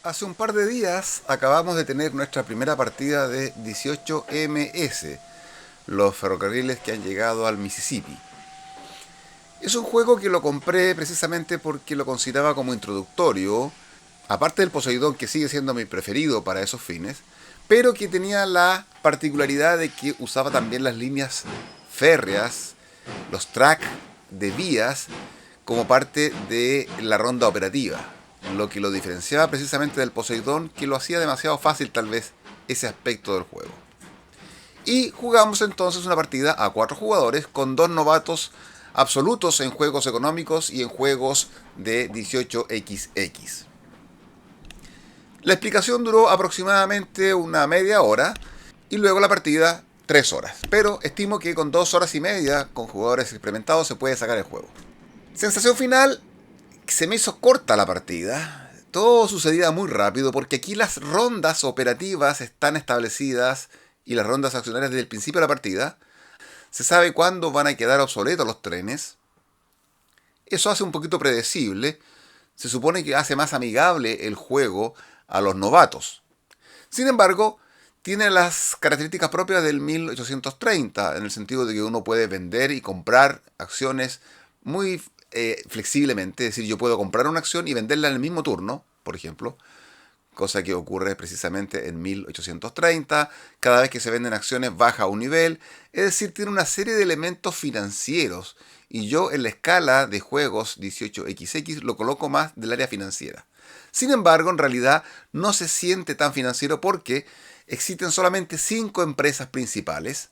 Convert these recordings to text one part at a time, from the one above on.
Hace un par de días acabamos de tener nuestra primera partida de 18 MS, los ferrocarriles que han llegado al Mississippi. Es un juego que lo compré precisamente porque lo consideraba como introductorio, aparte del Poseidón, que sigue siendo mi preferido para esos fines, pero que tenía la particularidad de que usaba también las líneas férreas, los tracks de vías, como parte de la ronda operativa, lo que lo diferenciaba precisamente del Poseidón, que lo hacía demasiado fácil tal vez ese aspecto del juego. Y jugamos entonces una partida a 4 jugadores con 2 novatos absolutos en juegos económicos y en juegos de 18XX. La explicación duró aproximadamente una media hora y luego la partida 3 horas. Pero estimo que con 2 horas y media con jugadores experimentados se puede sacar el juego. Sensación final, se me hizo corta la partida. Todo sucedía muy rápido porque aquí las rondas operativas están establecidas y las rondas accionarias desde el principio de la partida. Se sabe cuándo van a quedar obsoletos los trenes. Eso hace un poquito predecible. Se supone que hace más amigable el juego a los novatos. Sin embargo, tiene las características propias del 1830, en el sentido de que uno puede vender y comprar acciones muy flexiblemente. Es decir, yo puedo comprar una acción y venderla en el mismo turno, por ejemplo, cosa que ocurre precisamente en 1830. Cada vez que se venden acciones baja un nivel, es decir, tiene una serie de elementos financieros. Y yo en la escala de juegos 18XX lo coloco más del área financiera. Sin embargo, en realidad no se siente tan financiero porque existen solamente 5 empresas principales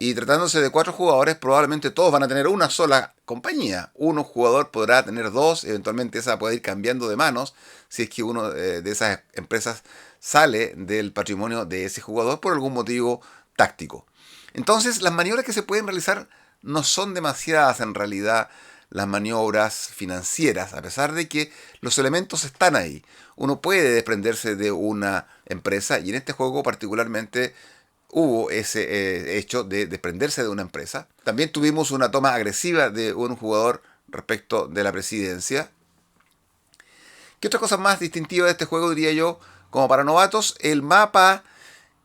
y tratándose de 4 jugadores, probablemente todos van a tener una sola compañía. Uno jugador podrá tener dos, eventualmente esa puede ir cambiando de manos si es que uno de esas empresas sale del patrimonio de ese jugador por algún motivo táctico. Entonces, las maniobras que se pueden realizar no son demasiadas en realidad las maniobras financieras, a pesar de que los elementos están ahí. Uno puede desprenderse de una empresa y en este juego particularmente hubo ese hecho de desprenderse de una empresa. También tuvimos una toma agresiva de un jugador respecto de la presidencia. ¿Qué otra cosa más distintiva de este juego diría yo? Como para novatos, el mapa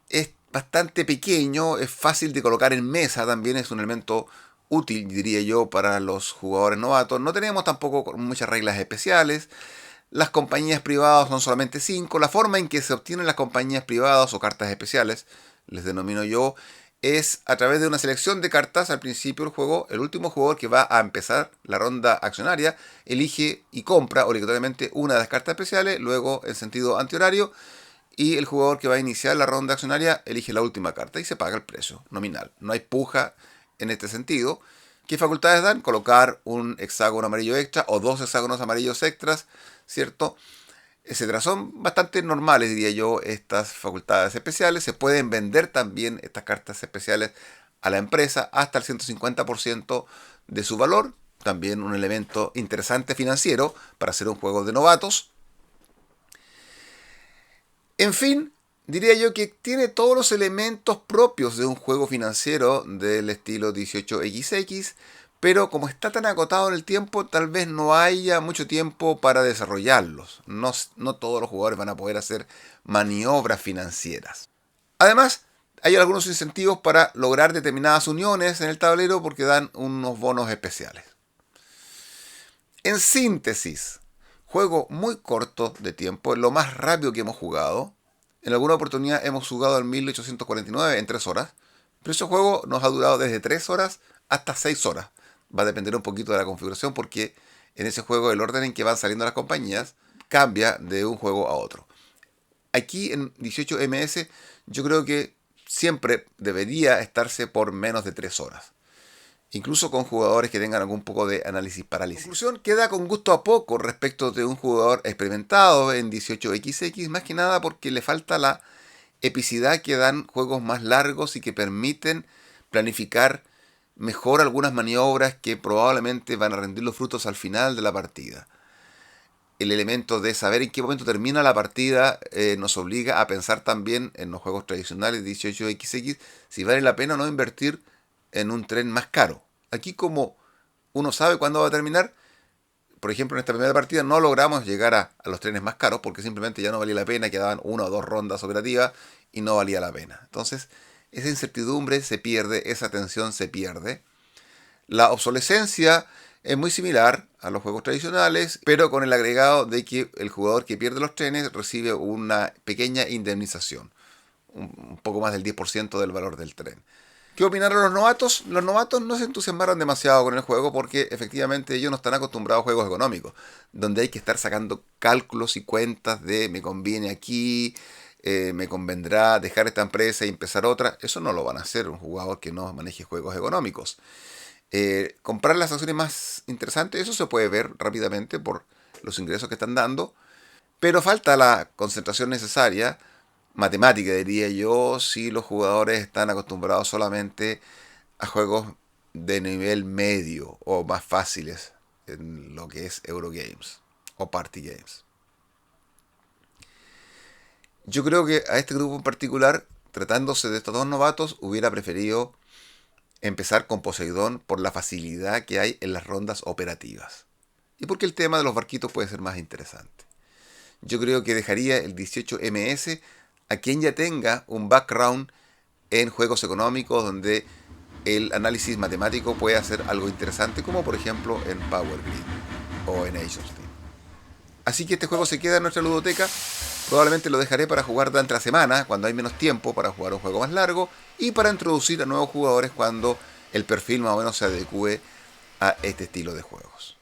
es bastante pequeño, es fácil de colocar en mesa, también es un elemento útil, diría yo, para los jugadores novatos. No tenemos tampoco muchas reglas especiales. Las compañías privadas son solamente 5. La forma en que se obtienen las compañías privadas o cartas especiales, les denomino yo, es a través de una selección de cartas al principio del juego. El último jugador que va a empezar la ronda accionaria elige y compra obligatoriamente una de las cartas especiales, luego en sentido antihorario, y el jugador que va a iniciar la ronda accionaria elige la última carta y se paga el precio nominal. No hay puja en este sentido. ¿Qué facultades dan? Colocar un hexágono amarillo extra o 2 hexágonos amarillos extras, ¿cierto? Etcétera. Son bastante normales, diría yo, estas facultades especiales. Se pueden vender también estas cartas especiales a la empresa hasta el 150% de su valor. También un elemento interesante financiero para hacer un juego de novatos. En fin, diría yo que tiene todos los elementos propios de un juego financiero del estilo 18XX, pero como está tan acotado en el tiempo, tal vez no haya mucho tiempo para desarrollarlos. No todos los jugadores van a poder hacer maniobras financieras. Además, hay algunos incentivos para lograr determinadas uniones en el tablero porque dan unos bonos especiales. En síntesis, juego muy corto de tiempo, lo más rápido que hemos jugado. En alguna oportunidad hemos jugado en 1849 en 3 horas, pero ese juego nos ha durado desde 3 horas hasta 6 horas. Va a depender un poquito de la configuración porque en ese juego el orden en que van saliendo las compañías cambia de un juego a otro. Aquí en 18MS yo creo que siempre debería estarse por menos de 3 horas, incluso con jugadores que tengan algún poco de análisis parálisis. En conclusión, queda con gusto a poco respecto de un jugador experimentado en 18XX, más que nada porque le falta la epicidad que dan juegos más largos y que permiten planificar mejor algunas maniobras que probablemente van a rendir los frutos al final de la partida. El elemento de saber en qué momento termina la partida nos obliga a pensar también en los juegos tradicionales 18XX si vale la pena o no invertir en un tren más caro. Aquí como uno sabe cuándo va a terminar, por ejemplo, en esta primera partida no logramos llegar a los trenes más caros porque simplemente ya no valía la pena, quedaban 1 o 2 rondas operativas y no valía la pena. Entonces, esa incertidumbre se pierde, esa tensión se pierde. La obsolescencia es muy similar a los juegos tradicionales, pero con el agregado de que el jugador que pierde los trenes recibe una pequeña indemnización, un poco más del 10% del valor del tren. ¿Qué opinaron los novatos? Los novatos no se entusiasmaron demasiado con el juego porque efectivamente ellos no están acostumbrados a juegos económicos, donde hay que estar sacando cálculos y cuentas de me conviene aquí, me convendrá dejar esta empresa y empezar otra. Eso no lo van a hacer un jugador que no maneje juegos económicos. Comprar las acciones más interesantes, eso se puede ver rápidamente por los ingresos que están dando, pero falta la concentración necesaria, matemática diría yo, si los jugadores están acostumbrados solamente a juegos de nivel medio o más fáciles en lo que es Eurogames o Party Games. Yo creo que a este grupo en particular, tratándose de estos dos novatos, hubiera preferido empezar con Poseidón por la facilidad que hay en las rondas operativas. Y porque el tema de los barquitos puede ser más interesante. Yo creo que dejaría el 18MS a quien ya tenga un background en juegos económicos donde el análisis matemático puede hacer algo interesante, como por ejemplo en Power Grid o en Age of Steam. Así que este juego se queda en nuestra ludoteca. Probablemente lo dejaré para jugar durante la semana, cuando hay menos tiempo para jugar un juego más largo, y para introducir a nuevos jugadores cuando el perfil más o menos se adecue a este estilo de juegos.